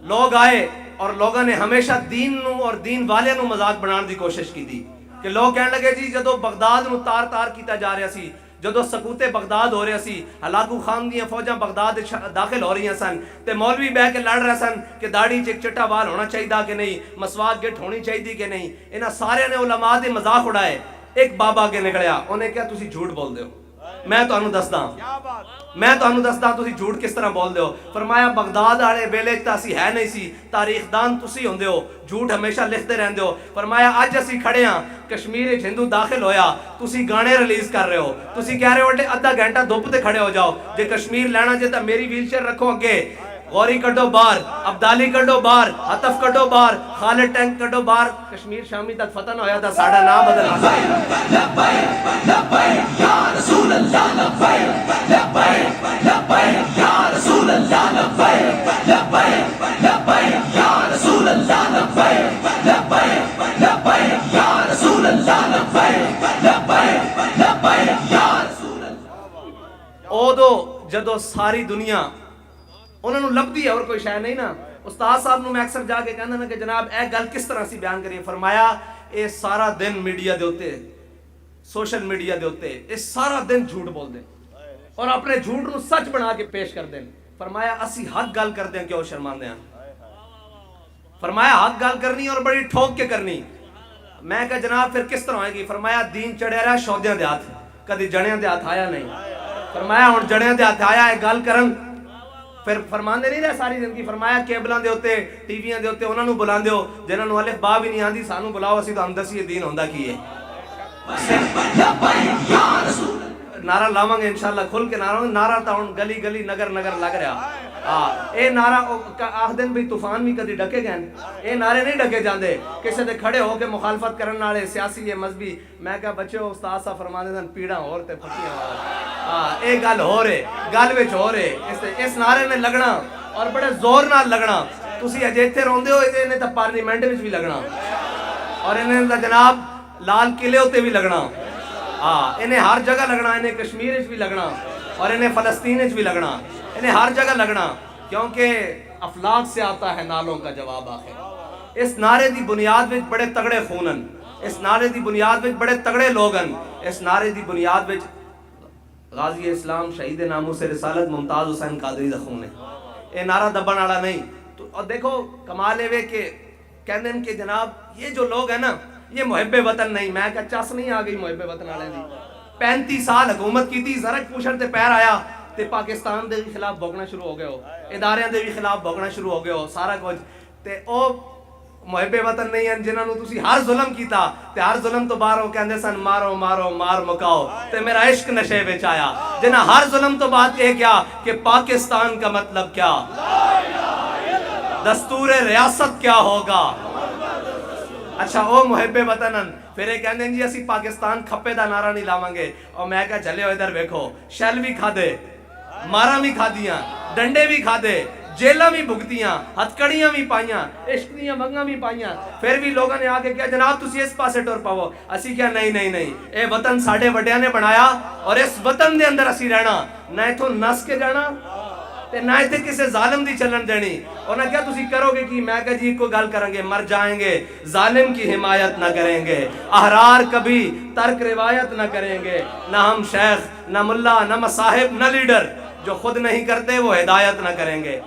لوگ آئے اور لوگوں نے ہمیشہ دین نو اور دین والے نو مذاق بنانے دی کوشش کی تھی کہ لوگ کہنے لگے جی جدو بغداد نو تار تار کیتا جا رہا سی، جدو سکوتے بغداد ہو رہے سی، ہلاکو خان دیاں فوجاں بغداد داخل ہو رہی سن تے مولوی بہ کے لڑ رہے سن کہ داڑھی چ چٹا وال ہونا چاہیے کہ نہیں، مسواک گٹ ہونی چاہیے کہ نہیں، انہاں سارے نے علماء دے مذاق اڑائے۔ ایک بابا کے نکلیا، انہیں کہا تسی جھوٹ بول دے ہو، میں تانوں دسدا تسی جھوٹ کس طرح بول دے ہو۔ فرمایا بغداد والے ویلے تے اسی ہے نہیں سی، تاریخ دان تسی ہوندے ہو، جھوٹ ہمیشہ لکھتے رہندے ہو۔ فرمایا اج اسی کھڑے ہاں کشمیر وچ ہندو داخل ہویا، تسی گانے ریلیز کر رہے ہو، تسی کہہ رہے ہو کہ آدھا گھنٹہ دھوپ تے کھڑے ہو جاؤ، جے کشمیر لینا جے تے میری ویل چیئر رکھو اگے، غوری کڈو باہر، عبدالی کڈو باہر، حتف کڈو باہر، خالد ٹینک کڈو باہر، کشمیر شامی تک فتح نہ ہویا تھا ساڈا نام بدل او جدو ساری دنیا انہوں نے لبدی ہے اور کوئی شے نہیں نا۔ استاد صاحب نو میں اکثر جا کے کہنا نا کہ جناب اے گل کس طرح سی بیان کریے، فرمایا اے سارا دن میڈیا دے ہوتے سوشل میڈیا دے ہوتے اے سارا دن جھوٹ بول دیں اور اپنے جھوٹ نو سچ بنا کے پیش کر دیں۔ فرمایا اسی حق گل کر دیں کیوں شرماندے ہیں، فرمایا حق گل کرنی اور بڑی ٹھوک کے کرنی۔ میں کہا جناب پھر کس طرح ہوئے گی؟ فرمایا دین چڑھے رہا شودیاں دے ہاتھ، کدی جڑیاں دے ہاتھ آیا نہیں۔ فرمایا ہن جڑیاں دے ہاتھ آیا ہے گل کرن، پھر فرماندے نہیں رہے ساری زندگی۔ فرمایا کیبلاں دے ہوتے ٹی ویاں دے ہوتے انہاں نو بلاندے ہو جنہاں نو الف با بھی نہیں آندی، سانو بلاؤ اسی تو ہم دسیے دین ہوندا کی ہے۔ نعرہ لاواں گے انشاءاللہ کھل کے نعرہ تا ہن گلی گلی نگر نگر لگ رہا۔ اے نعرہ آخ دن بھی طوفان بھی کدی ڈکے گئے، اے نعرے نہیں ڈکے جاندے کسے دے کھڑے ہو کے مخالفت کرن والے سیاسی یا مذہبی۔ میں کہا بچو استاد صاحب فرماندے سن پیڑاں اور تے پھٹیاں، اے گل ہو رہے گل وچ ہو رہے اس نعرے نے لگنا اور بڑے زور نال لگنا۔ تسی اجے ایتھے روندے ہو انہیں تے پارلیمنٹ وچ بھی لگنا اور انہیں تے جناب لال قلعے ہوتے بھی لگنا، انہیں ہر جگہ لگنا، انہیں کشمیر وچ بھی لگنا اور انہیں فلسطین وچ بھی لگنا، انہیں ہر جگہ لگنا، کیونکہ افلاک سے آتا ہے نالوں کا جواب آخر۔ اس نعرے دی بنیاد وچ بڑے تگڑے خونن، اس نعرے دی بنیاد وچ بڑے تگڑے لوگن، اس نعرے دی بنیاد وچ غازی اسلام شہید ناموس رسالت ممتاز حسین قادری دا خون ہے۔ اے نعرہ دبن والا نہیں۔ اور دیکھو کمال ہے کہ کہندے ہیں کہ جناب یہ جو لوگ ہیں نا یہ محب وطن نہیں۔ میں کہا چس نہیں آ گئی محب وطن والے دی، 35 سال حکومت کی تھی، زرک پوچھن تے پیر آیا تے پاکستان دے خلاف بھوکنا شروع ہو گئے ہو، اداریاں دے بھی خلاف بھوکنا شروع ہو گئے ہو، سارا کچھ تے او محب وطن نہیں ہیں جنہاں نو تسی ہر ظلم کیتا تے ہر ظلم تو باہر ہو کہندے سن مارو مارو مار مکاؤ تے میرا عشق نشے وچ آیا۔ جنہاں ہر ظلم تو بات یہ کیا کہ پاکستان کا مطلب کیا، دستور ریاست کیا ہوگا۔ اچھا او محب وطنن پھر یہ کہندے جی اسی پاکستان کھپے دا نعرہ نہیں لاواں گے۔ اور میں کہا چلے ہو ادھر ویکھو، شیل بھی کھا دے، مارا بھی کھا دیاں، ڈنڈے بھی کھا دے، جیلہ بھی بھگتیاں، ہتکڑیاں بھی پائیاں، عشق دیاں منگاں بھی پائیاں، پھر بھی لوگوں نے آگے کیا جناب تسی اس پاسے ٹور پاؤ۔ اسی کیا نہیں نہیں نہیں، اے وطن ساڑھے وڈیاں نے بنایا اور اس وطن دے اندر اسی رہنا، نہ اتھوں نس کے جانا تے نہ اتھے کسے ظالم دی چلن دینی۔ اور نہ کیا تسی کرو گے کہ میں کہا جی کو گل کریں گے، مر جائیں گے، ظالم کی حمایت نہ کریں گے، احرار کبھی ترک روایت نہ کریں گے، نہ ہم شیخ نہ ملا نہ مصاحب نہ لیڈر، جو خود نہیں کرتے وہ ہدایت نہ کریں گے۔